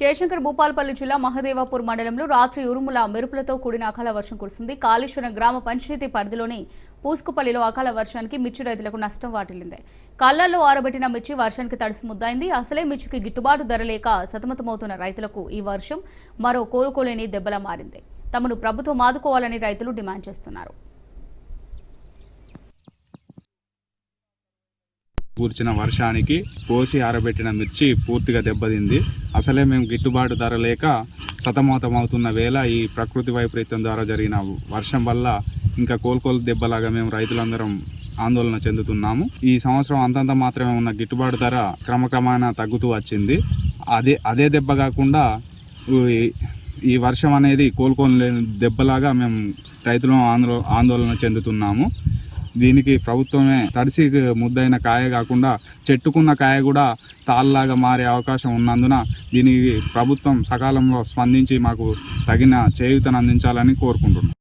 జయశంకర్ భూపాలపల్లి జిల్లా మహదేవాపూర్ మండలంలో రాత్రి ఉరుముల మెరుపులతో కూడిన అకాల వర్షం కురిసింది. కాళేశ్వరం గ్రామ పంచాయతీ పరిధిలోని పూసుకుపల్లిలో అకాల వర్షానికి మిర్చి రైతులకు నష్టం వాటిల్లింది. కళ్లల్లో ఆరబెట్టిన మిర్చి వర్షానికి తడిసి ముద్దైంది. అసలే మిర్చికి గిట్టుబాటు ధర లేక సతమతమవుతున్న రైతులకు ఈ వర్షం మరో కోలుకోలేని దెబ్బలా మారింది. తమను ప్రభుత్వం ఆదుకోవాలని రైతులు డిమాండ్ చేస్తున్నారు. కూర్చిన వర్షానికి కోసి ఆరబెట్టిన మిర్చి పూర్తిగా దెబ్బతింది. అసలే మేము గిట్టుబాటు ధర లేక సతమతమవుతున్న వేళ ఈ ప్రకృతి వైపరీత్యం ద్వారా జరిగిన వర్షం వల్ల ఇంకా కోలుకోలు దెబ్బలాగా మేము రైతులందరం ఆందోళన చెందుతున్నాము. ఈ సంవత్సరం అంతంత మాత్రమే ఉన్న గిట్టుబాటు ధర క్రమక్రమాన తగ్గుతూ వచ్చింది. అదే దెబ్బ కాకుండా ఈ వర్షం అనేది కోలుకోలేని దెబ్బలాగా మేము రైతులు ఆందోళన చెందుతున్నాము. దీనికి ప్రభుత్వమే తడిసి ముద్దైన కాయ కాకుండా చెట్టుకున్న కాయ కూడా తాళ్ళలాగా మారే అవకాశం ఉన్నందున దీనికి ప్రభుత్వం సకాలంలో స్పందించి మాకు తగిన చేయూతను అందించాలని కోరుకుంటున్నాం.